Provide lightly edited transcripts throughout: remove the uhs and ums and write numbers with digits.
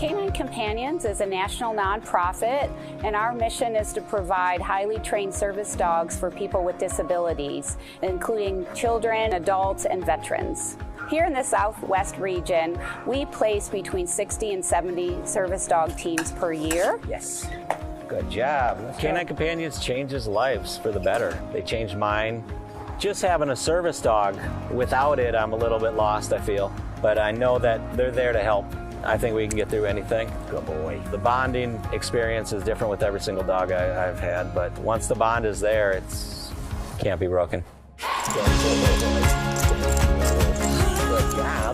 Canine Companions is a national nonprofit, and our mission is to provide highly trained service dogs for people with disabilities, including children, adults, and veterans. Here in the Southwest region, we place between 60 and 70 service dog teams per year. Yes. Good job. Canine Companions changes lives for the better. They changed mine. Just having a service dog, without it, I'm a little bit lost, I feel. But I know that they're there to help. I think we can get through anything. Good boy. The bonding experience is different with every single dog I've had, but once the bond is there, it's can't be broken.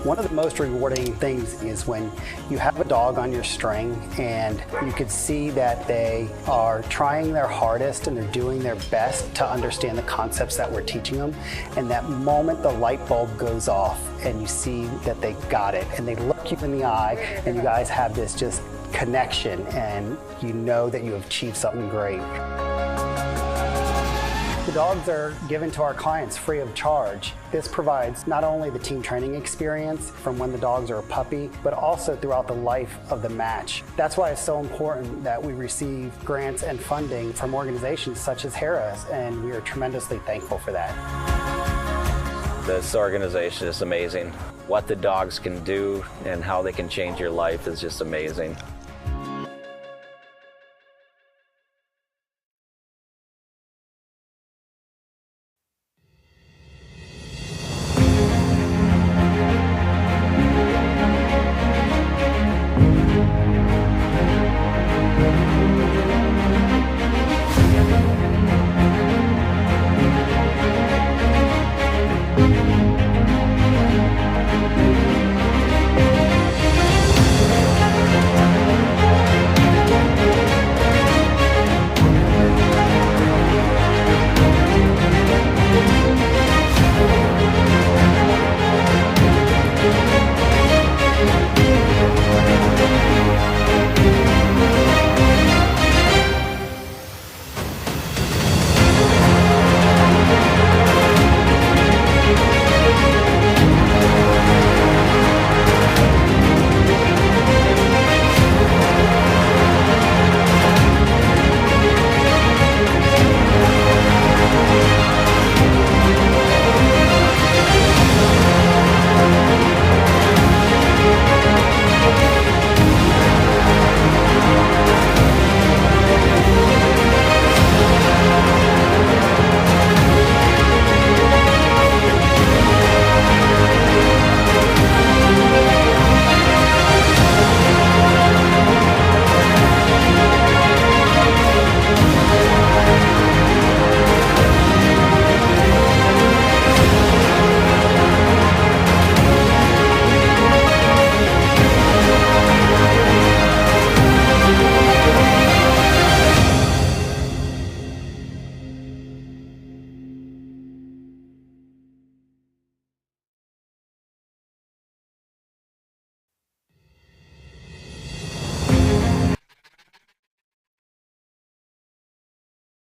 One of the most rewarding things is when you have a dog on your string and you can see that they are trying their hardest and they're doing their best to understand the concepts that we're teaching them. And that moment the light bulb goes off and you see that they got it and they look you in the eye and you guys have this just connection and you know that you have achieved something great. The dogs are given to our clients free of charge. This provides not only the team training experience from when the dogs are a puppy, but also throughout the life of the match. That's why it's so important that we receive grants and funding from organizations such as Harris, and we are tremendously thankful for that. This organization is amazing. What the dogs can do and how they can change your life is just amazing.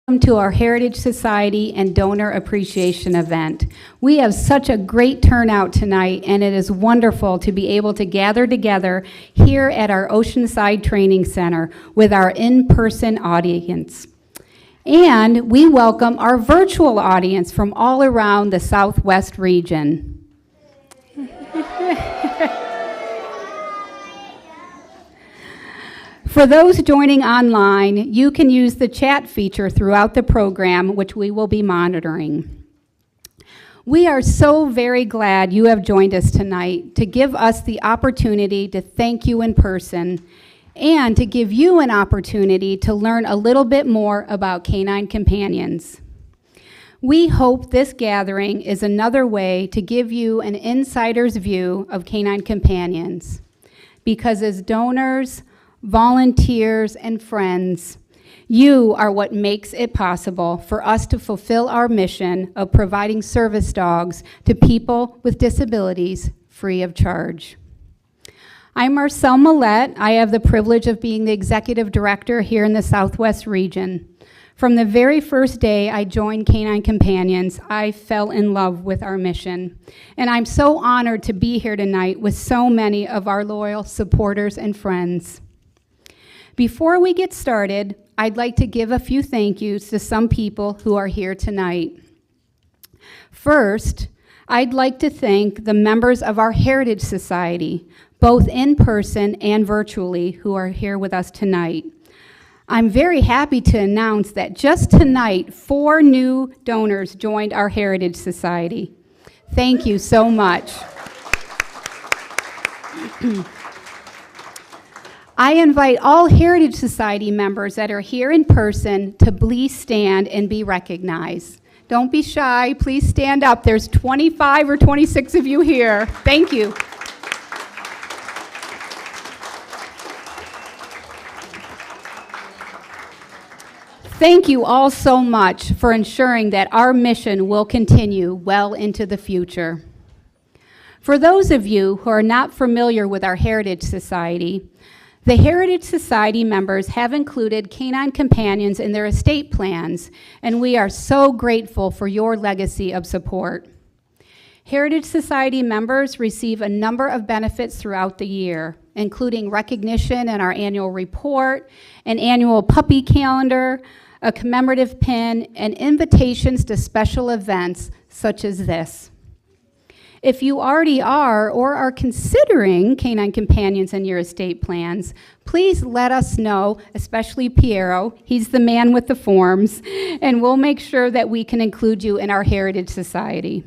Welcome to our Heritage Society and Donor Appreciation event. We have such a great turnout tonight, and it is wonderful to be able to gather together here at our Oceanside Training Center with our in-person audience. And we welcome our virtual audience from all around the Southwest region. For those joining online, you can use the chat feature throughout the program, which we will be monitoring. We are so very glad you have joined us tonight to give us the opportunity to thank you in person and to give you an opportunity to learn a little bit more about Canine Companions. We hope this gathering is another way to give you an insider's view of Canine Companions, because as donors, volunteers, and friends, you are what makes it possible for us to fulfill our mission of providing service dogs to people with disabilities free of charge. I'm Marcelle Millette. I have the privilege of being the executive director here in the Southwest region. From the very first day I joined Canine Companions, I fell in love with our mission. And I'm so honored to be here tonight with so many of our loyal supporters and friends. Before we get started, I'd like to give a few thank yous to some people who are here tonight. First, I'd like to thank the members of our Heritage Society, both in person and virtually, who are here with us tonight. I'm very happy to announce that just tonight, 4 new donors joined our Heritage Society. Thank you so much. I invite all Heritage Society members that are here in person to please stand and be recognized. Don't be shy, please stand up. There's 25 or 26 of you here. Thank you. Thank you all so much for ensuring that our mission will continue well into the future. For those of you who are not familiar with our Heritage Society, the Heritage Society members have included canine companions in their estate plans, and we are so grateful for your legacy of support. Heritage Society members receive a number of benefits throughout the year, including recognition in our annual report, an annual puppy calendar, a commemorative pin, and invitations to special events such as this. If you already are or are considering canine companions in your estate plans, please let us know, especially Piero. He's the man with the forms, and we'll make sure that we can include you in our Heritage Society.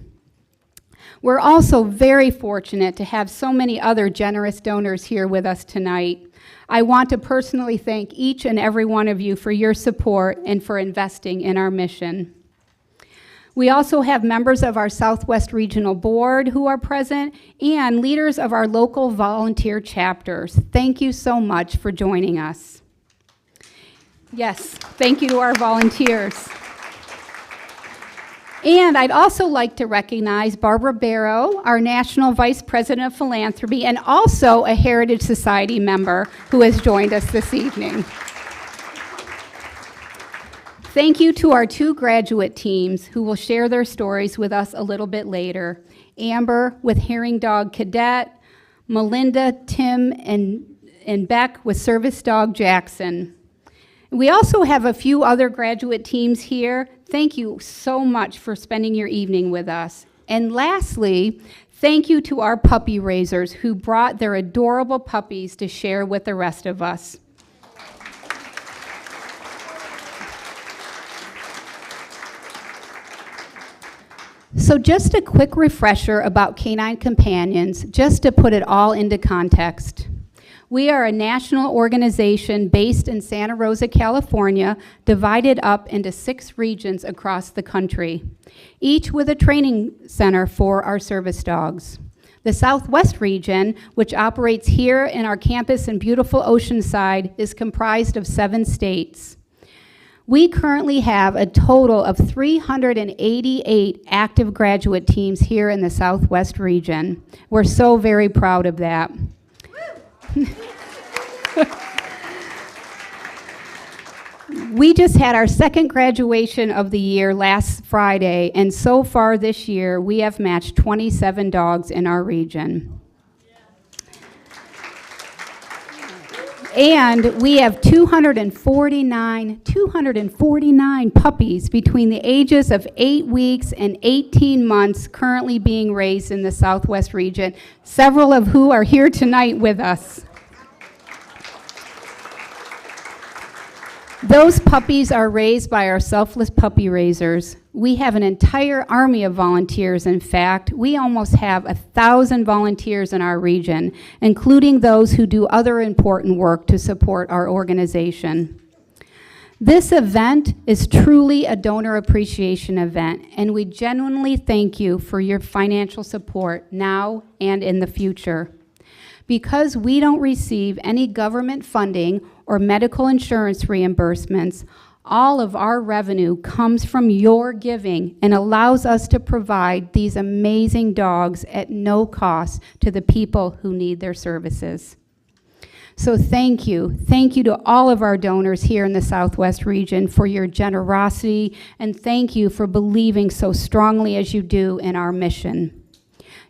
We're also very fortunate to have so many other generous donors here with us tonight. I want to personally thank each and every one of you for your support and for investing in our mission. We also have members of our Southwest Regional Board who are present and leaders of our local volunteer chapters. Thank you so much for joining us. Yes, thank you to our volunteers. And I'd also like to recognize Barbara Barrow, our National Vice President of Philanthropy, and also a Heritage Society member who has joined us this evening. Thank you to our 2 graduate teams who will share their stories with us a little bit later. Amber with Herring Dog Cadet, Melinda, Tim, and Beck with Service Dog Jackson. We also have a few other graduate teams here. Thank you so much for spending your evening with us. And lastly, thank you to our puppy raisers who brought their adorable puppies to share with the rest of us. So just a quick refresher about Canine Companions, just to put it all into context. We are a national organization based in Santa Rosa, California, divided up into 6 regions across the country, each with a training center for our service dogs. The Southwest region, which operates here in our campus in beautiful Oceanside, is comprised of 7 states. We currently have a total of 388 active graduate teams here in the Southwest region. We're so very proud of that. We just had our 2nd graduation of the year last Friday, and so far this year, we have matched 27 dogs in our region. And we have 249 puppies between the ages of 8 weeks and 18 months currently being raised in the Southwest region, several of who are here tonight with us. Those puppies are raised by our selfless puppy raisers. We have an entire army of volunteers. In fact, we almost have 1,000 volunteers in our region, including those who do other important work to support our organization. This event is truly a donor appreciation event, and we genuinely thank you for your financial support now and in the future. Because we don't receive any government funding or medical insurance reimbursements, all of our revenue comes from your giving and allows us to provide these amazing dogs at no cost to the people who need their services. So thank you. Thank you to all of our donors here in the Southwest region for your generosity, and thank you for believing so strongly as you do in our mission.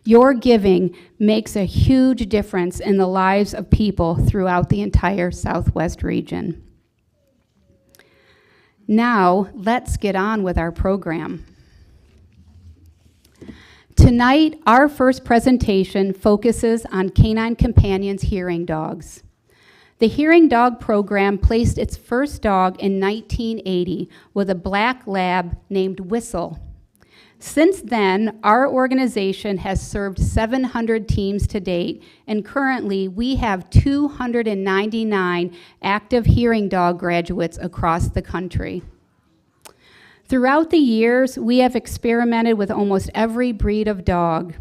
Your giving makes a huge difference in the lives of people throughout the entire Southwest region. Now, let's get on with our program. Tonight, our first presentation focuses on Canine Companions hearing dogs. The Hearing Dog program placed its first dog in 1980 with a black lab named Whistle. Since then, our organization has served 700 teams to date, and currently we have 299 active hearing dog graduates across the country. Throughout the years, we have experimented with almost every breed of dog.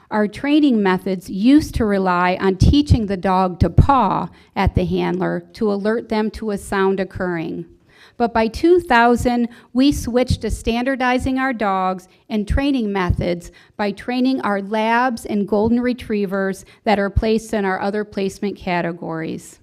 Our training methods used to rely on teaching the dog to paw at the handler to alert them to a sound occurring. But by 2000, we switched to standardizing our dogs and training methods by training our labs and golden retrievers that are placed in our other placement categories.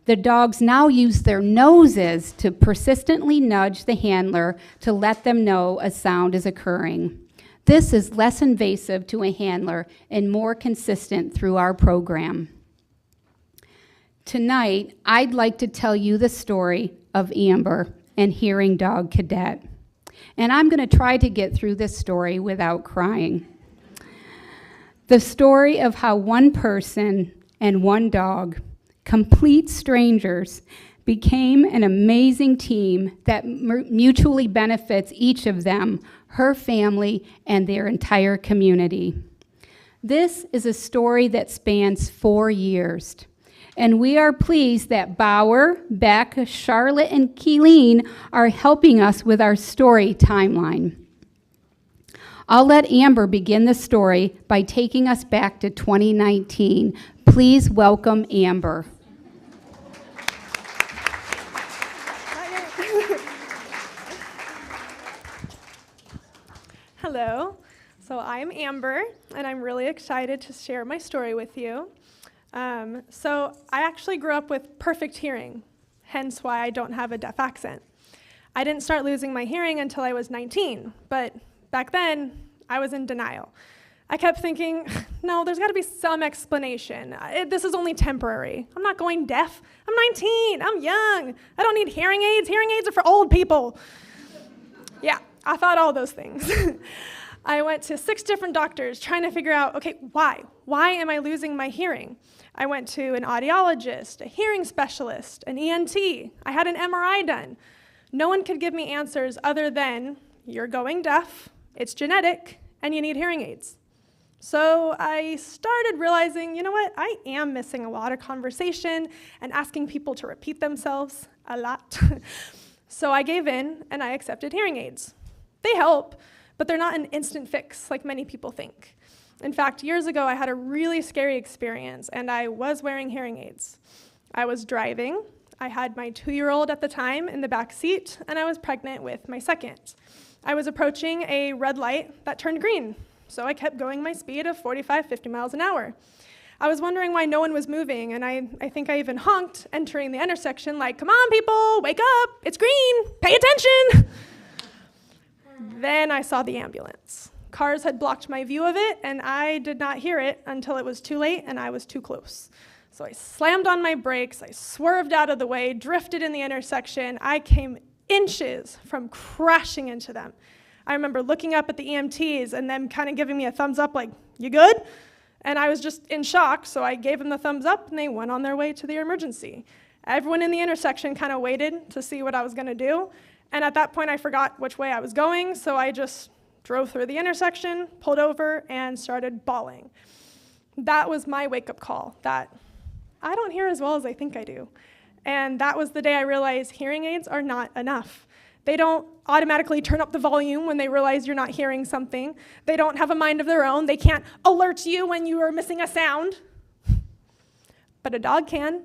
The dogs now use their noses to persistently nudge the handler to let them know a sound is occurring. This is less invasive to a handler and more consistent through our program. Tonight, I'd like to tell you the story of Amber and Hearing Dog Cadet. And I'm going to try to get through this story without crying. The story of how one person and one dog, complete strangers, became an amazing team that mutually benefits each of them, her family, and their entire community. This is a story that spans 4 years. And we are pleased that Bauer, Beck, Charlotte, and Keeleen are helping us with our story timeline. I'll let Amber begin the story by taking us back to 2019. Please welcome Amber. Hello. So I'm Amber, and I'm really excited to share my story with you. So I actually grew up with perfect hearing, hence why I don't have a deaf accent. I didn't start losing my hearing until I was 19, but back then, I was in denial. I kept thinking, no, there's got to be some explanation. This is only temporary. I'm not going deaf. I'm 19. I'm young. I don't need hearing aids. Hearing aids are for old people. Yeah, I thought all those things. I went to 6 different doctors trying to figure out, okay, why? Why am I losing my hearing? I went to an audiologist, a hearing specialist, an ENT. I had an MRI done. No one could give me answers other than, you're going deaf, it's genetic, and you need hearing aids. So I started realizing, you know what, I am missing a lot of conversation and asking people to repeat themselves a lot. So I gave in and I accepted hearing aids. They help, but they're not an instant fix like many people think. In fact, years ago, I had a really scary experience, and I was wearing hearing aids. I was driving. I had my 2-year-old at the time in the back seat, and I was pregnant with my second. I was approaching a red light that turned green, so I kept going my speed of 45, 50 miles an hour. I was wondering why no one was moving, and I think I even honked entering the intersection like, come on, people, wake up, it's green, pay attention. Then I saw the ambulance. Cars had blocked my view of it, and I did not hear it until it was too late and I was too close. So I slammed on my brakes, I swerved out of the way, drifted in the intersection. I came inches from crashing into them. I remember looking up at the EMTs and them kind of giving me a thumbs up like, you good? And I was just in shock, so I gave them the thumbs up and they went on their way to the emergency. Everyone in the intersection kind of waited to see what I was gonna do. And at that point, I forgot which way I was going, so I just drove through the intersection, pulled over, and started bawling. That was my wake-up call, that I don't hear as well as I think I do. And that was the day I realized hearing aids are not enough. They don't automatically turn up the volume when they realize you're not hearing something. They don't have a mind of their own. They can't alert you when you are missing a sound. But a dog can.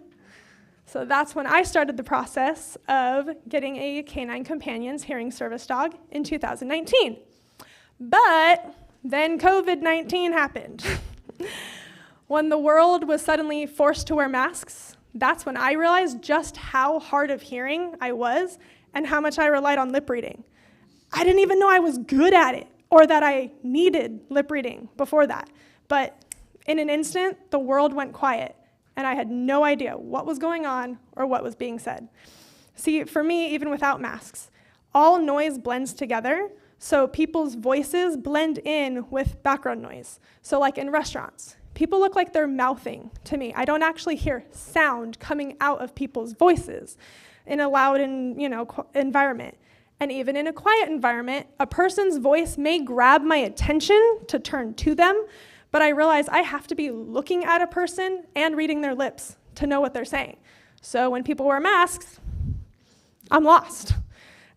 So that's when I started the process of getting a Canine Companions hearing service dog in 2019. But then COVID-19 happened. When the world was suddenly forced to wear masks, that's when I realized just how hard of hearing I was and how much I relied on lip reading. I didn't even know I was good at it or that I needed lip reading before that. But in an instant, the world went quiet, and I had no idea what was going on or what was being said. See, for me, even without masks, all noise blends together, so people's voices blend in with background noise. So like in restaurants, people look like they're mouthing to me. I don't actually hear sound coming out of people's voices in a loud environment. And even in a quiet environment, a person's voice may grab my attention to turn to them, but I realize I have to be looking at a person and reading their lips to know what they're saying. So when people wear masks, I'm lost.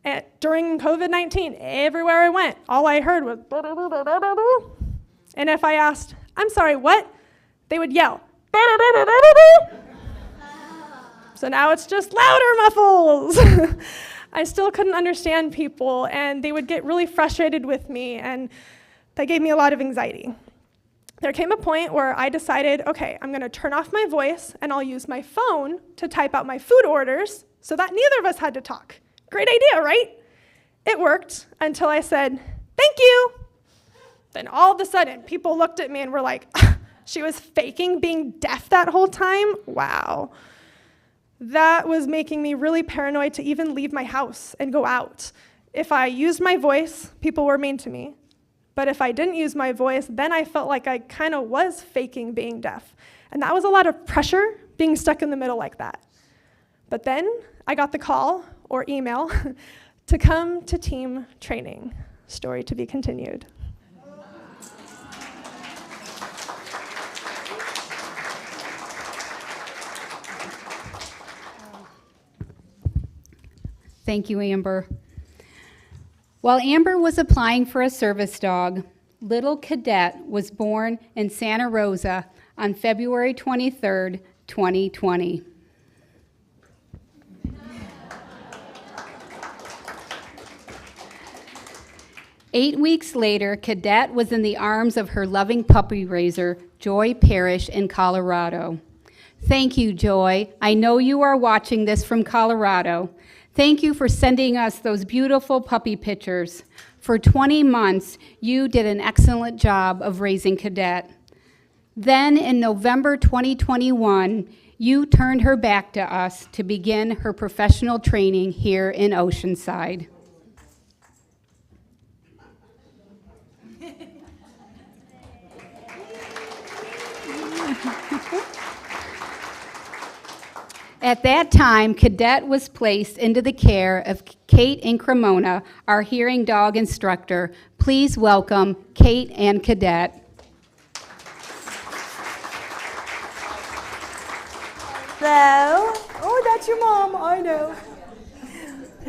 And during COVID-19, everywhere I went, all I heard was and if I asked, "I'm sorry, what?" they would yell. So now it's just louder muffles. I still couldn't understand people, and they would get really frustrated with me, and that gave me a lot of anxiety. There came a point where I decided, okay, I'm gonna turn off my voice, and I'll use my phone to type out my food orders so that neither of us had to talk. Great idea, right? It worked until I said, "Thank you." Then all of a sudden, people looked at me and were like, she was faking being deaf that whole time? Wow. That was making me really paranoid to even leave my house and go out. If I used my voice, people were mean to me. But if I didn't use my voice, then I felt like I kind of was faking being deaf. And that was a lot of pressure, being stuck in the middle like that. But then I got the call or email to come to team training. Story to be continued. Thank you, Amber. While Amber was applying for a service dog, little Cadet was born in Santa Rosa on February 23rd, 2020. Eight weeks later, Cadet was in the arms of her loving puppy raiser, Joy Parrish, in Colorado. Thank you, Joy. I know you are watching this from Colorado. Thank you for sending us those beautiful puppy pictures. For 20 months, you did an excellent job of raising Cadet. Then in November 2021, you turned her back to us to begin her professional training here in Oceanside. At that time, Cadet was placed into the care of Kate and Cremona, our hearing dog instructor. Please welcome Kate and Cadet. Hello. Oh, that's your mom, I know.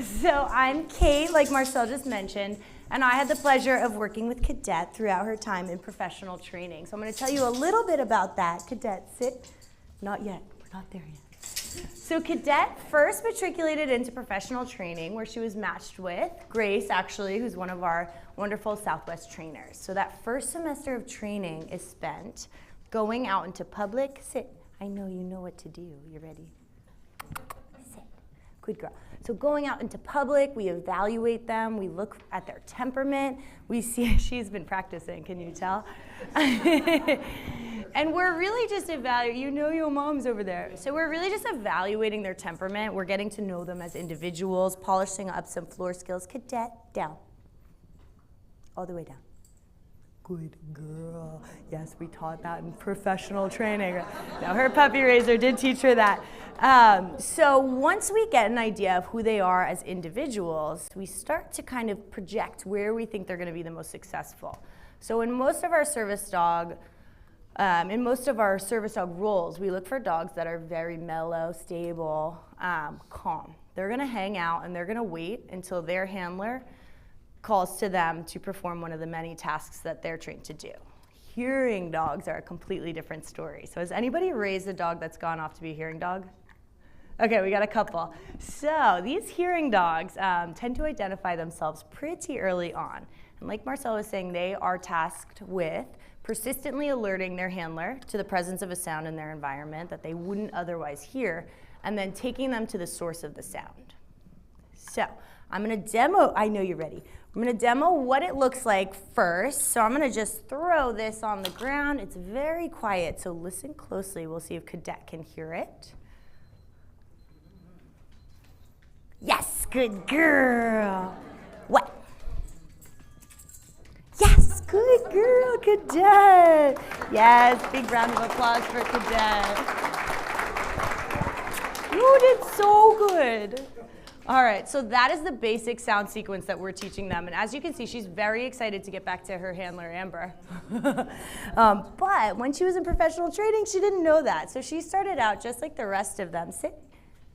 So I'm Kate, like Marcel just mentioned, and I had the pleasure of working with Cadet throughout her time in professional training. So I'm going to tell you a little bit about that. Cadet, sit. Not yet. We're not there yet. So Cadet first matriculated into professional training where she was matched with Grace, actually, who's one of our wonderful Southwest trainers. So that first semester of training is spent going out into public. Sit. I know you know what to do. You ready? Sit. Good girl. So going out into public, we evaluate them. We look at their temperament. We see she's been practicing. Can you tell? And we're really just evaluating, you know your mom's over there. So we're really just evaluating their temperament. We're getting to know them as individuals, polishing up some floor skills. Cadet, down. All the way down. Good girl. Yes, we taught that in professional training. Now her puppy raiser did teach her that. So once we get an idea of who they are as individuals, we start to kind of project where we think they're going to be the most successful. So in most of our service dog roles, we look for dogs that are very mellow, stable, calm. They're going to hang out and they're going to wait until their handler calls to them to perform one of the many tasks that they're trained to do. Hearing dogs are a completely different story. So has anybody raised a dog that's gone off to be a hearing dog? Okay, we got a couple. So these hearing dogs tend to identify themselves pretty early on. And like Marcel was saying, they are tasked with persistently alerting their handler to the presence of a sound in their environment that they wouldn't otherwise hear, and then taking them to the source of the sound. So I'm going to demo, I know you're ready. I'm going to demo what it looks like first. So I'm going to just throw this on the ground. It's very quiet, so listen closely. We'll see if Cadet can hear it. Yes, good girl. What? Yes, good girl, Cadet. Yes, big round of applause for Cadet. You did so good. All right, so that is the basic sound sequence that we're teaching them. And as you can see, she's very excited to get back to her handler, Amber. But when she was in professional training, she didn't know that. So she started out just like the rest of them. Sit.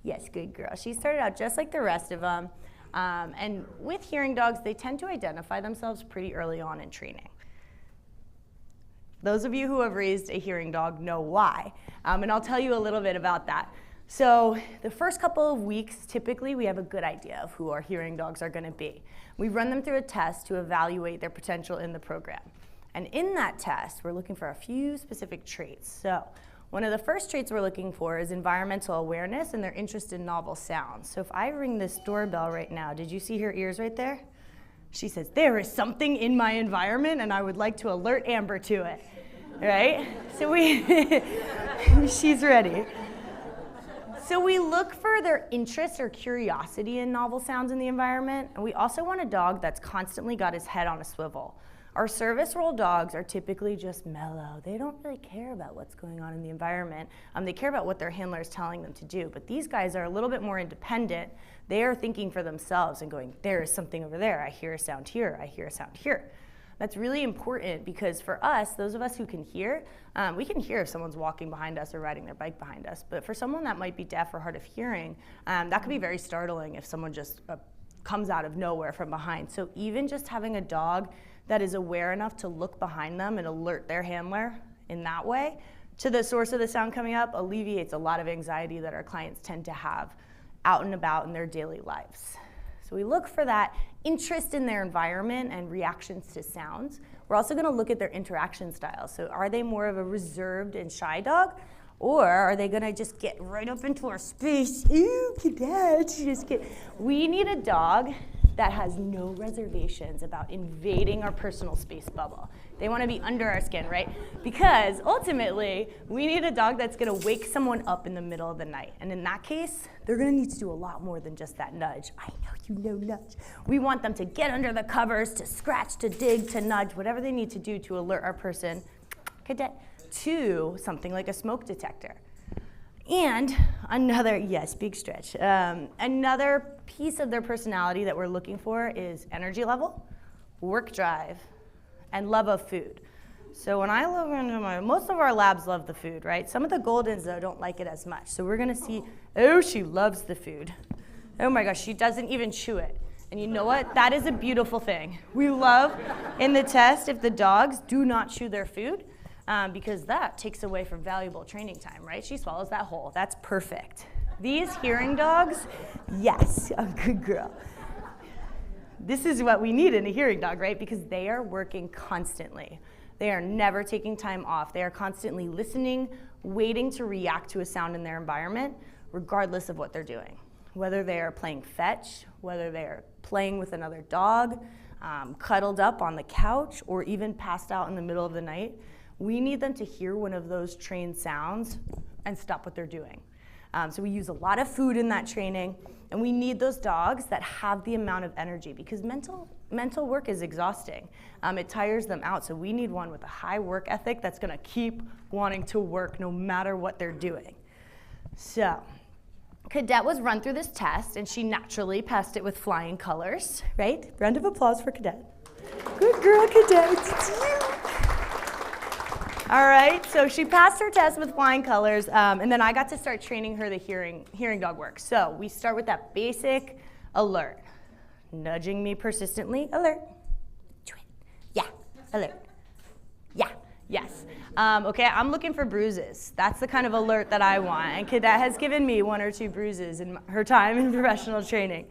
Yes, good girl. She started out just like the rest of them. And with hearing dogs, they tend to identify themselves pretty early on in training. Those of you who have raised a hearing dog know why. And I'll tell you a little bit about that. So the first couple of weeks, typically we have a good idea of who our hearing dogs are going to be. We run them through a test to evaluate their potential in the program. And in that test, we're looking for a few specific traits. So one of the first traits we're looking for is environmental awareness and their interest in novel sounds. So if I ring this doorbell right now, did you see her ears right there? She says, there is something in my environment and I would like to alert Amber to it, right? So she's ready. So we look for their interest or curiosity in novel sounds in the environment, and we also want a dog that's constantly got his head on a swivel. Our service role dogs are typically just mellow. They don't really care about what's going on in the environment. They care about what their handler is telling them to do, but these guys are a little bit more independent. They are thinking for themselves and going, there is something over there. I hear a sound here. I hear a sound here. That's really important because for us, those of us who can hear, we can hear if someone's walking behind us or riding their bike behind us. But for someone that might be deaf or hard of hearing, that could be very startling if someone just comes out of nowhere from behind. So even just having a dog that is aware enough to look behind them and alert their handler in that way to the source of the sound coming up alleviates a lot of anxiety that our clients tend to have out and about in their daily lives. So we look for that interest in their environment and reactions to sounds. We're also going to look at their interaction styles. So are they more of a reserved and shy dog? Or are they going to just get right up into our space? Ooh, Cadet, we need a dog that has no reservations about invading our personal space bubble. They want to be under our skin, right? Because ultimately, we need a dog that's going to wake someone up in the middle of the night. And in that case, they're going to need to do a lot more than just that nudge. I know you know nudge. We want them to get under the covers, to scratch, to dig, to nudge, whatever they need to do to alert our person, Cadet, to something like a smoke detector. And another, yes, big stretch. Another piece of their personality that we're looking for is energy level, work drive, and love of food. So when I look into most of our labs love the food, right? Some of the Goldens, though, don't like it as much. So we're going to see, oh, she loves the food. Oh my gosh, she doesn't even chew it. And you know what? That is a beautiful thing. We love in the test if the dogs do not chew their food. Because that takes away from valuable training time, right? She swallows that whole. That's perfect. These hearing dogs, yes, a good girl. This is what we need in a hearing dog, right? Because they are working constantly. They are never taking time off. They are constantly listening, waiting to react to a sound in their environment, regardless of what they're doing. Whether they are playing fetch, whether they are playing with another dog, cuddled up on the couch, or even passed out in the middle of the night, we need them to hear one of those trained sounds and stop what they're doing. So we use a lot of food in that training, and we need those dogs that have the amount of energy because mental work is exhausting. It tires them out, so we need one with a high work ethic that's gonna keep wanting to work no matter what they're doing. So Cadet was run through this test, and she naturally passed it with flying colors, right? Round of applause for Cadet. Good girl, Cadet, it's you. All right, so she passed her test with flying colors, and then I got to start training her the hearing dog work. So we start with that basic alert. Nudging me persistently, alert. Yeah, alert. Yeah, yes. Okay, I'm looking for bruises. That's the kind of alert that I want, and Cadet has given me 1 or 2 bruises in her time in professional training.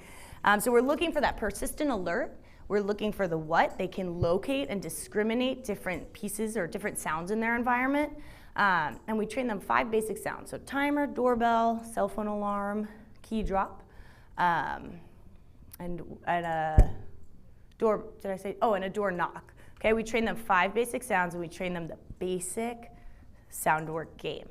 So we're looking for that persistent alert We're looking for the what. They can locate and discriminate different pieces or different sounds in their environment. And we train them 5 basic sounds. So timer, doorbell, cell phone alarm, key drop, and a door, did I say? Oh, and a door knock. Okay, we train them 5 basic sounds, and we train them the basic sound work game.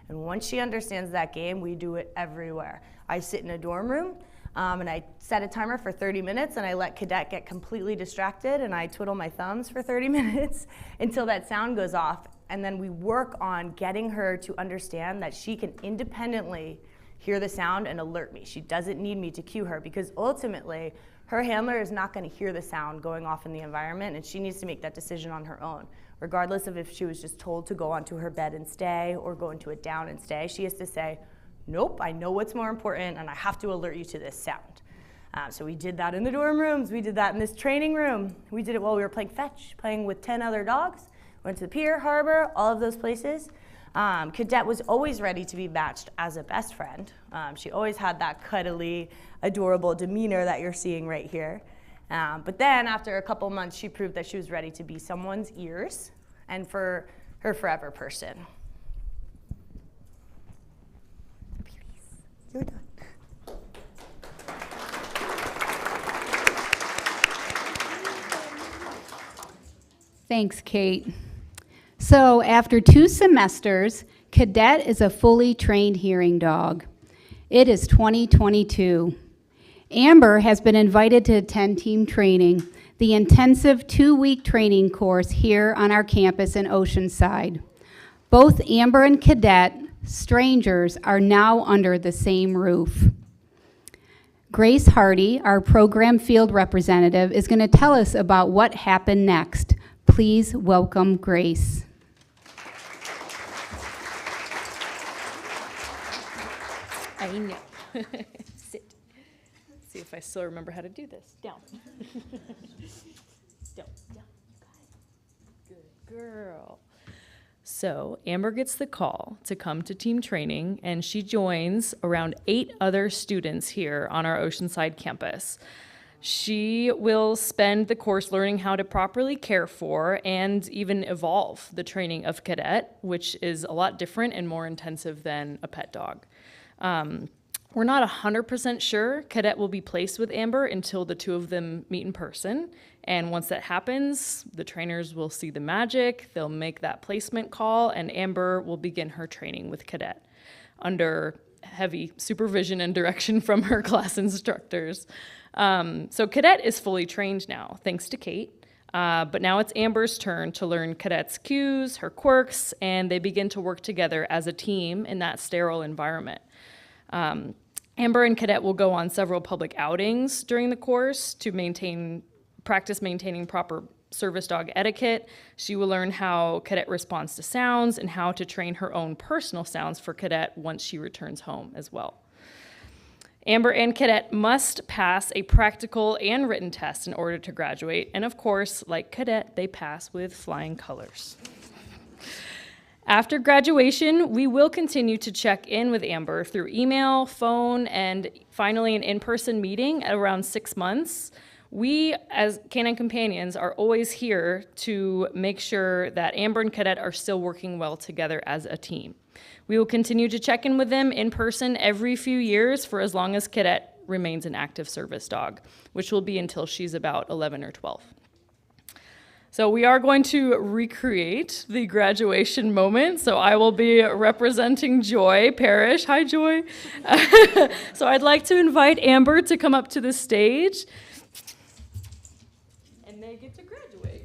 And once she understands that game, we do it everywhere. I sit in a dorm room, and I set a timer for 30 minutes, and I let Cadet get completely distracted, and I twiddle my thumbs for 30 minutes until that sound goes off. And then we work on getting her to understand that she can independently hear the sound and alert me. She doesn't need me to cue her, because ultimately, her handler is not going to hear the sound going off in the environment, and she needs to make that decision on her own. Regardless of if she was just told to go onto her bed and stay or go into it down and stay, she has to say, nope, I know what's more important, and I have to alert you to this sound. So we did that in the dorm rooms. We did that in this training room. We did it while we were playing fetch, playing with 10 other dogs. Went to the pier, harbor, all of those places. Cadet was always ready to be matched as a best friend. She always had that cuddly, adorable demeanor that you're seeing right here. But then after a couple months, she proved that she was ready to be someone's ears and for her forever person. You're done. Thanks, Kate. So after 2 semesters, Cadet is a fully trained hearing dog. It is 2022. Amber has been invited to attend team training, the intensive 2-week training course here on our campus in Oceanside. Both Amber and Cadet, strangers, are now under the same roof. Grace Hardy, our program field representative, is going to tell us about what happened next. Please welcome Grace. I know. Sit. See if I still remember how to do this. Down. Down. Good girl. So Amber gets the call to come to team training, and she joins around 8 other students here on our Oceanside campus. She will spend the course learning how to properly care for and even evolve the training of Cadet, which is a lot different and more intensive than a pet dog. We're not 100% sure Cadet will be placed with Amber until the 2 of them meet in person. And once that happens, the trainers will see the magic, they'll make that placement call, and Amber will begin her training with Cadet under heavy supervision and direction from her class instructors. So Cadet is fully trained now, thanks to Kate. But now it's Amber's turn to learn Cadet's cues, her quirks, and they begin to work together as a team in that sterile environment. Amber and Cadet will go on several public outings during the course to practice maintaining proper service dog etiquette. She will learn how Cadet responds to sounds and how to train her own personal sounds for Cadet once she returns home as well. Amber and Cadet must pass a practical and written test in order to graduate, and of course, like Cadet, they pass with flying colors. After graduation, we will continue to check in with Amber through email, phone, and finally an in-person meeting at around 6 months. We, as Canine Companions, are always here to make sure that Amber and Cadet are still working well together as a team. We will continue to check in with them in person every few years for as long as Cadet remains an active service dog, which will be until she's about 11 or 12. So we are going to recreate the graduation moment. So I will be representing Joy Parrish. Hi, Joy. So I'd like to invite Amber to come up to the stage. And they get to graduate.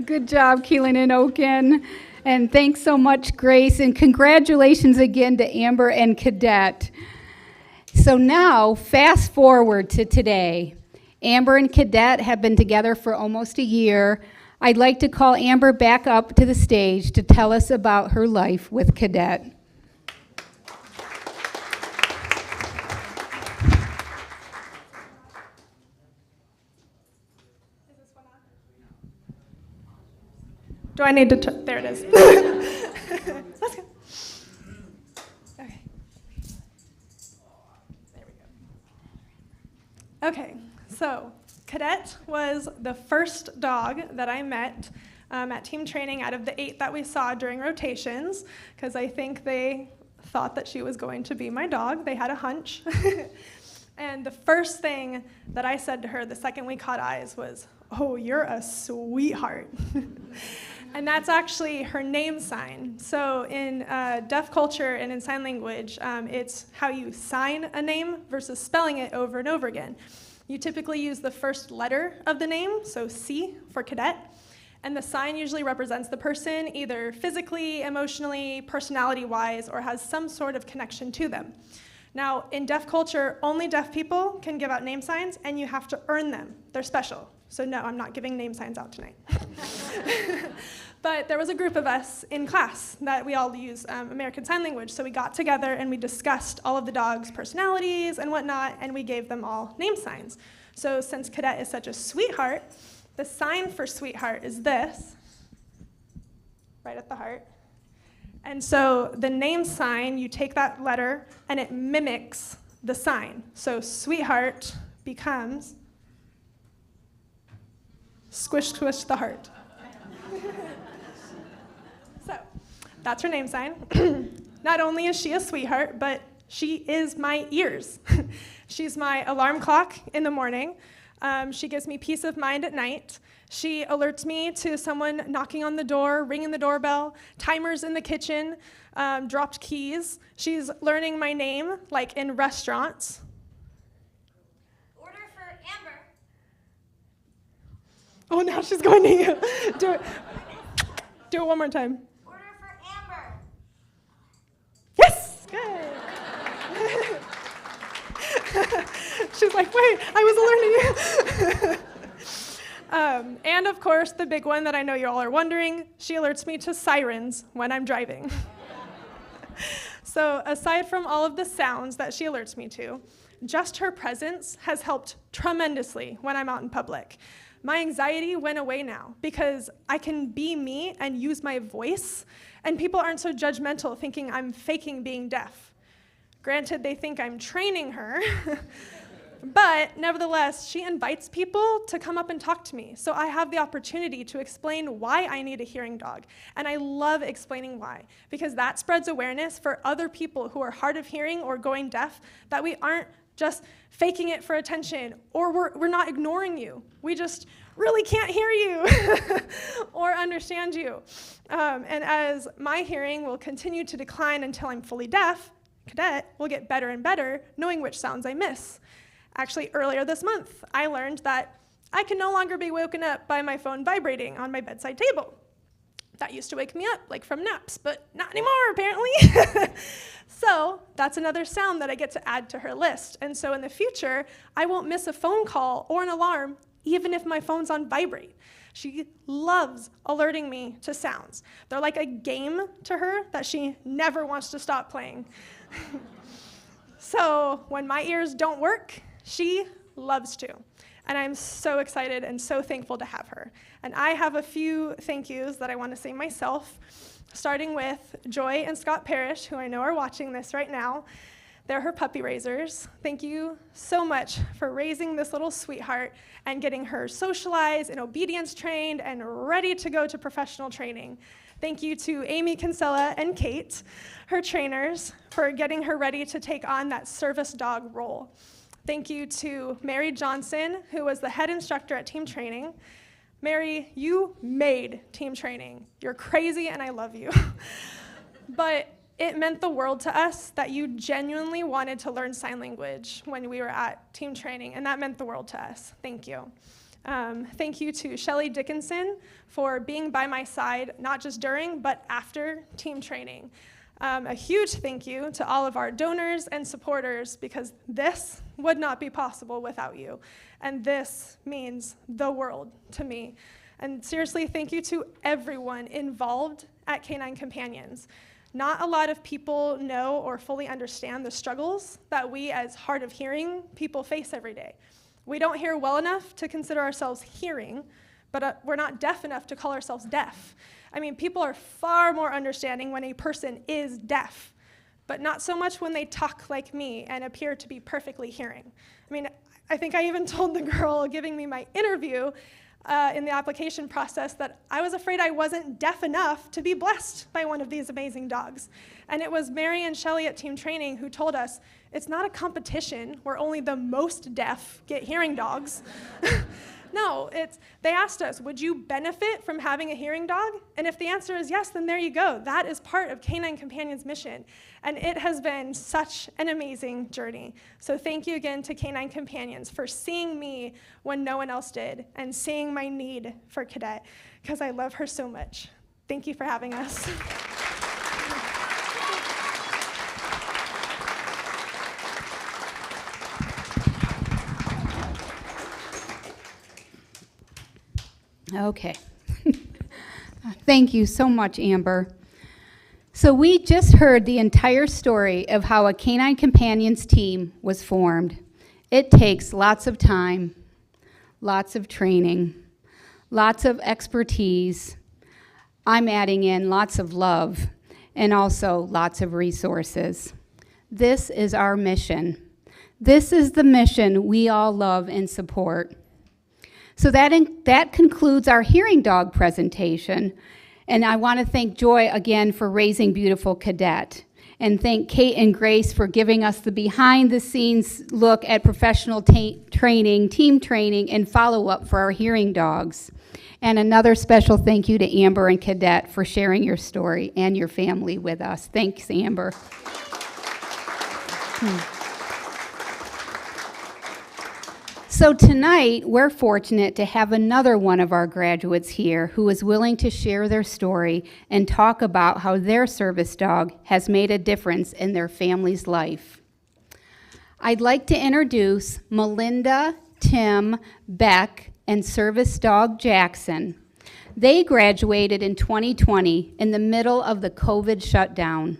Good job, Keelan and Oaken. And thanks so much, Grace. And congratulations again to Amber and Cadet. So now, fast forward to today. Amber and Cadet have been together for almost a year. I'd like to call Amber back up to the stage to tell us about her life with Cadet. Do I need to there it is. Let's go. Okay. There we go. Okay, so Cadet was the first dog that I met at team training out of the 8 that we saw during rotations, because I think they thought that she was going to be my dog. They had a hunch. And the first thing that I said to her the second we caught eyes was, "Oh, you're a sweetheart." And that's actually her name sign. So in deaf culture and in sign language, it's how you sign a name versus spelling it over and over again. You typically use the first letter of the name, so C for Cadet, and the sign usually represents the person either physically, emotionally, personality-wise, or has some sort of connection to them. Now, in deaf culture, only deaf people can give out name signs, and you have to earn them. They're special. So no, I'm not giving name signs out tonight. But there was a group of us in class that we all use American Sign Language. So we got together and we discussed all of the dogs' personalities and whatnot, and we gave them all name signs. So since Cadet is such a sweetheart, the sign for sweetheart is this, right at the heart. And so the name sign, you take that letter and it mimics the sign. So sweetheart becomes squish, squish the heart. So that's her name sign. Not only is she a sweetheart, but she is my ears. She's my alarm clock in the morning. She gives me peace of mind at night. She alerts me to someone knocking on the door, ringing the doorbell, timers in the kitchen, dropped keys. She's learning my name, like in restaurants. Order for Amber. Oh, now she's going to do it. Do it one more time. Order for Amber. Yes, good. She's like, wait, I was alerting you. And of course, the big one that I know you all are wondering, she alerts me to sirens when I'm driving. So aside from all of the sounds that she alerts me to, just her presence has helped tremendously when I'm out in public. My anxiety went away now because I can be me and use my voice, and people aren't so judgmental thinking I'm faking being deaf. Granted, they think I'm training her, but nevertheless, she invites people to come up and talk to me. So I have the opportunity to explain why I need a hearing dog. And I love explaining why, because that spreads awareness for other people who are hard of hearing or going deaf, that we aren't just faking it for attention, or we're not ignoring you. We just really can't hear you or understand you. And as my hearing will continue to decline until I'm fully deaf, Cadet will get better and better knowing which sounds I miss. Actually, earlier this month, I learned that I can no longer be woken up by my phone vibrating on my bedside table. That used to wake me up, like from naps, but not anymore, apparently. So that's another sound that I get to add to her list. And so in the future, I won't miss a phone call or an alarm, even if my phone's on vibrate. She loves alerting me to sounds. They're like a game to her that she never wants to stop playing. So when my ears don't work, she loves to. And I'm so excited and so thankful to have her. And I have a few thank yous that I want to say myself, starting with Joy and Scott Parrish, who I know are watching this right now. They're her puppy raisers. Thank you so much for raising this little sweetheart and getting her socialized and obedience trained and ready to go to professional training. Thank you to Amy Kinsella and Kate, her trainers, for getting her ready to take on that service dog role. Thank you to Mary Johnson, who was the head instructor at team training. Mary, you made team training. You're crazy and I love you. But it meant the world to us that you genuinely wanted to learn sign language when we were at team training, and that meant the world to us. Thank you. Thank you to Shelly Dickinson for being by my side, not just during, but after team training. A huge thank you to all of our donors and supporters, because this would not be possible without you. And this means the world to me. And seriously, thank you to everyone involved at Canine Companions. Not a lot of people know or fully understand the struggles that we as hard of hearing people face every day. We don't hear well enough to consider ourselves hearing, but we're not deaf enough to call ourselves deaf. I mean, people are far more understanding when a person is deaf, but not so much when they talk like me and appear to be perfectly hearing. I mean, I think I even told the girl giving me my interview in the application process that I was afraid I wasn't deaf enough to be blessed by one of these amazing dogs. And it was Mary and Shelley at Team Training who told us, it's not a competition where only the most deaf get hearing dogs. No, they asked us, would you benefit from having a hearing dog? And if the answer is yes, then there you go. That is part of Canine Companions' mission. And it has been such an amazing journey. So thank you again to Canine Companions for seeing me when no one else did and seeing my need for Cadet, because I love her so much. Thank you for having us. Okay. Thank you so much, Amber. So we just heard the entire story of how a Canine Companions team was formed. It takes lots of time, lots of training, lots of expertise. I'm adding in lots of love and also lots of resources. This is our mission. This is the mission we all love and support. So that concludes our hearing dog presentation. And I want to thank Joy again for raising beautiful Cadet. And thank Kate and Grace for giving us the behind-the-scenes look at professional training, team training, and follow-up for our hearing dogs. And another special thank you to Amber and Cadet for sharing your story and your family with us. Thanks, Amber. So tonight, we're fortunate to have another one of our graduates here who is willing to share their story and talk about how their service dog has made a difference in their family's life. I'd like to introduce Melinda, Tim, Beck, and service dog Jackson. They graduated in 2020 in the middle of the COVID shutdown.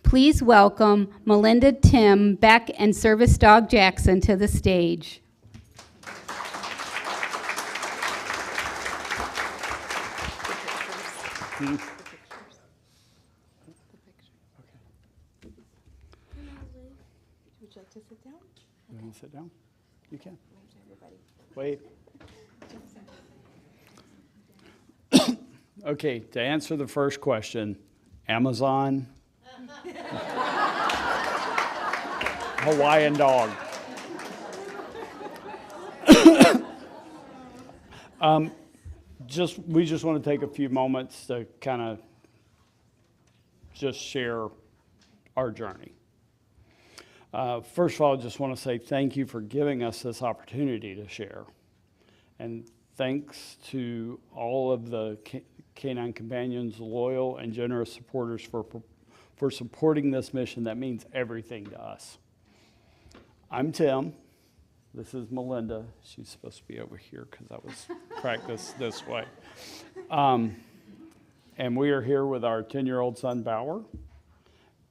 Please welcome Melinda, Tim, Beck, and service dog Jackson to the stage. Okay. Would you like to sit down? You want to sit down? You can. Wait. Okay, to answer the first question, Amazon, Hawaiian dog. We just want to take a few moments to kind of just share our journey. First of all, I just want to say thank you for giving us this opportunity to share. And thanks to all of the Canine Companions' loyal and generous supporters for supporting this mission that means everything to us. I'm Tim. This is Melinda. She's supposed to be over here because I was practiced this way. And we are here with our 10-year-old son, Bauer,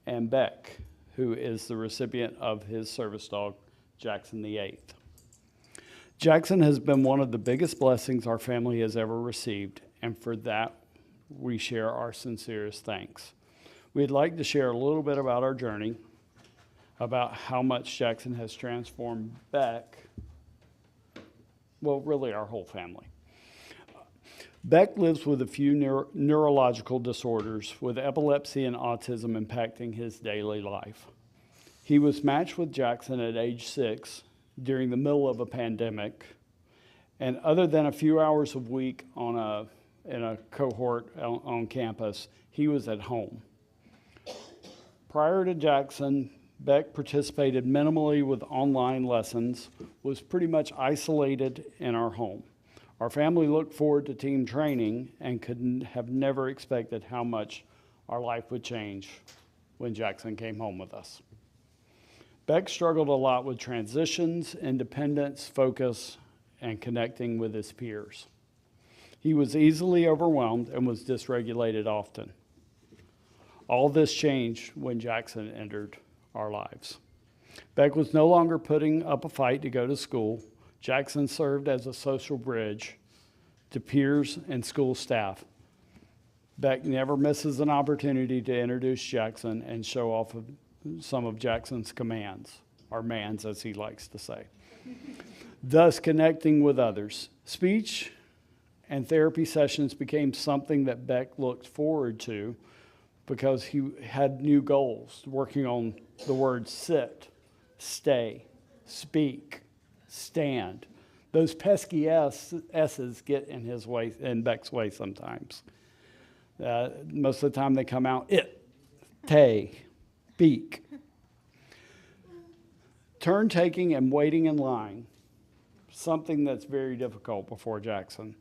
and Beck, who is the recipient of his service dog, Jackson the 8th. Jackson has been one of the biggest blessings our family has ever received, and for that, we share our sincerest thanks. We'd like to share a little bit about our journey, about how much Jackson has transformed Beck, well, really our whole family. Beck lives with a few neurological disorders, with epilepsy and autism impacting his daily life. He was matched with Jackson at age 6 during the middle of a pandemic, and other than a few hours a week in a cohort on campus, he was at home. Prior to Jackson, Beck participated minimally with online lessons, was pretty much isolated in our home. Our family looked forward to team training and could have never expected how much our life would change when Jackson came home with us. Beck struggled a lot with transitions, independence, focus, and connecting with his peers. He was easily overwhelmed and was dysregulated often. All this changed when Jackson entered our lives. Beck was no longer putting up a fight to go to school. Jackson served as a social bridge to peers and school staff. Beck never misses an opportunity to introduce Jackson and show off some of Jackson's commands, or mans as he likes to say. Thus connecting with others. Speech and therapy sessions became something that Beck looked forward to because he had new goals, working on the words sit, stay, speak, stand. Those pesky S's get in his way, in Beck's way sometimes. Most of the time they come out it, tay, beak. Turn taking and waiting in line, something that's very difficult before Jackson,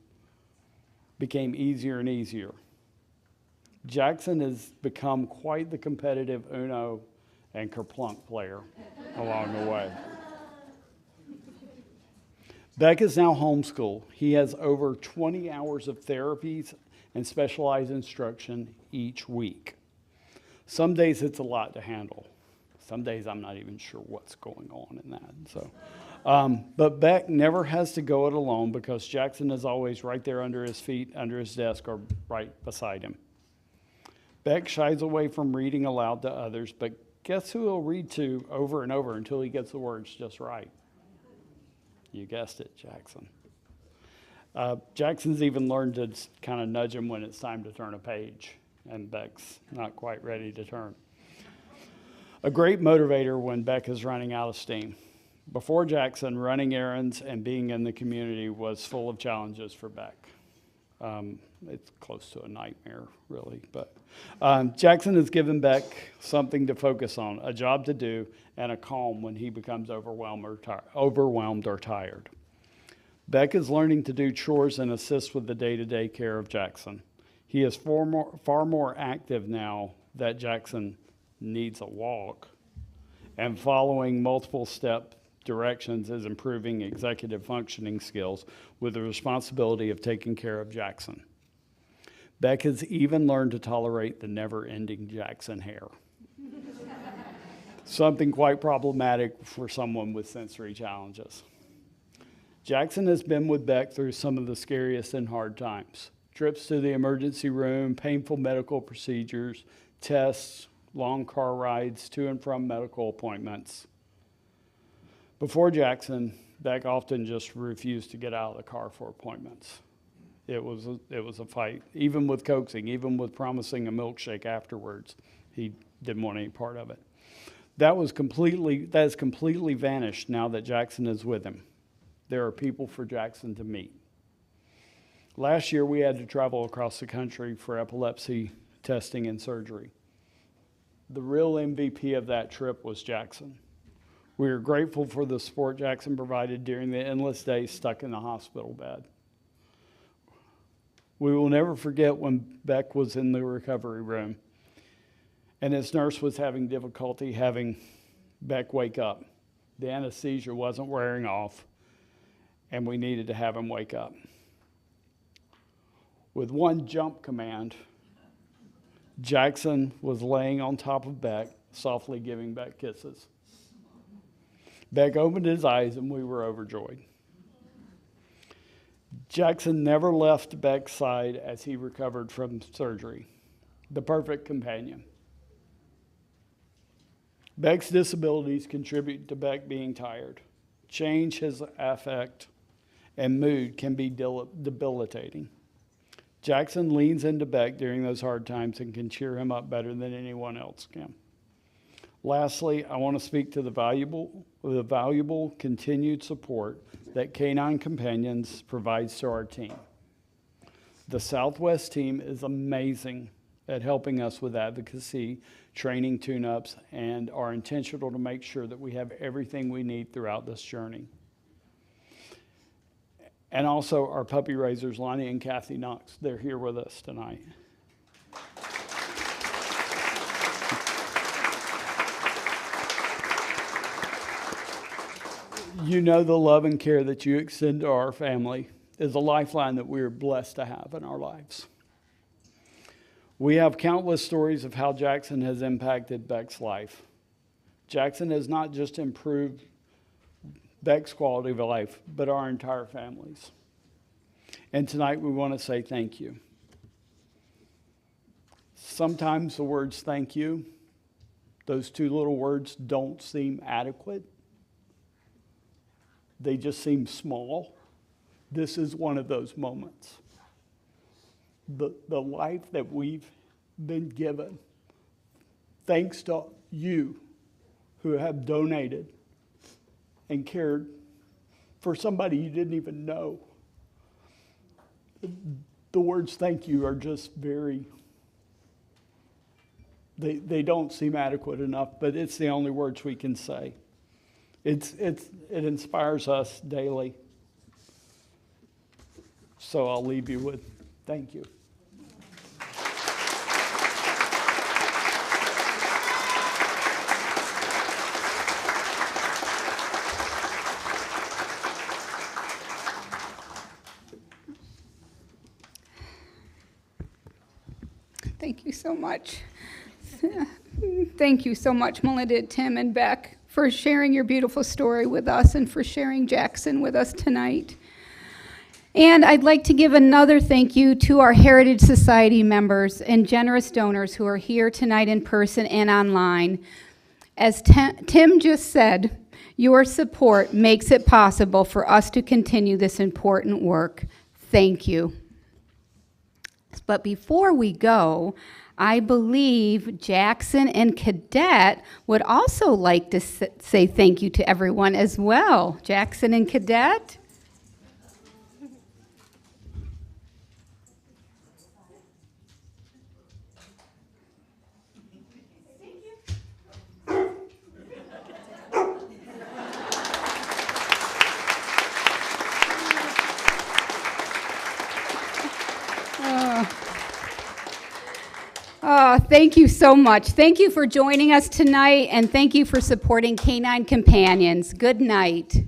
became easier and easier. Jackson has become quite the competitive Uno and Kerplunk player along the way. Beck is now homeschooled. He has over 20 hours of therapies and specialized instruction each week. Some days it's a lot to handle. Some days I'm not even sure what's going on in that. But Beck never has to go it alone because Jackson is always right there under his feet, under his desk, or right beside him. Beck shies away from reading aloud to others, but guess who he'll read to over and over until he gets the words just right? You guessed it, Jackson. Jackson's even learned to kind of nudge him when it's time to turn a page, and Beck's not quite ready to turn. A great motivator when Beck is running out of steam. Before Jackson, running errands and being in the community was full of challenges for Beck. It's close to a nightmare, really. But Jackson has given Beck something to focus on, a job to do, and a calm when he becomes overwhelmed or tired. Beck is learning to do chores and assist with the day-to-day care of Jackson. He is far more active now that Jackson needs a walk, and following multiple step directions is improving executive functioning skills with the responsibility of taking care of Jackson. Beck has even learned to tolerate the never-ending Jackson hair. Something quite problematic for someone with sensory challenges. Jackson has been with Beck through some of the scariest and hard times. Trips to the emergency room, painful medical procedures, tests, long car rides to and from medical appointments. Before Jackson, Beck often just refused to get out of the car for appointments. It was a fight, even with coaxing, even with promising a milkshake afterwards. He didn't want any part of it. That has completely vanished now that Jackson is with him. There are people for Jackson to meet. Last year, we had to travel across the country for epilepsy testing and surgery. The real MVP of that trip was Jackson. We are grateful for the support Jackson provided during the endless days stuck in the hospital bed. We will never forget when Beck was in the recovery room and his nurse was having difficulty having Beck wake up. The anesthesia wasn't wearing off, and we needed to have him wake up. With one jump command, Jackson was laying on top of Beck, softly giving Beck kisses. Beck opened his eyes, and we were overjoyed. Jackson never left Beck's side as he recovered from surgery. The perfect companion. Beck's disabilities contribute to Beck being tired. Change, his affect, and mood can be debilitating. Jackson leans into Beck during those hard times and can cheer him up better than anyone else can. Lastly, I want to speak to the valuable continued support that Canine Companions provides to our team. The Southwest team is amazing at helping us with advocacy, training tune-ups, and are intentional to make sure that we have everything we need throughout this journey. And also our puppy raisers, Lonnie and Kathy Knox, they're here with us tonight. You know the love and care that you extend to our family is a lifeline that we are blessed to have in our lives. We have countless stories of how Jackson has impacted Beck's life. Jackson has not just improved Beck's quality of life, but our entire families. And tonight we want to say thank you. Sometimes the words thank you, those two little words, don't seem adequate. They just seem small. This is one of those moments. The life that we've been given, thanks to you who have donated and cared for somebody you didn't even know. The words thank you are just very, they don't seem adequate enough, but it's the only words we can say. It inspires us daily. So I'll leave you with thank you. Thank you so much. Thank you so much, Melinda, Tim, and Beck, for sharing your beautiful story with us and for sharing Jackson with us tonight. And I'd like to give another thank you to our Heritage Society members and generous donors who are here tonight in person and online. As Tim just said, your support makes it possible for us to continue this important work. Thank you. But before we go, I believe Jackson and Cadet would also like to say thank you to everyone as well. Jackson and Cadet? Thank you so much. Thank you for joining us tonight, and thank you for supporting Canine Companions. Good night.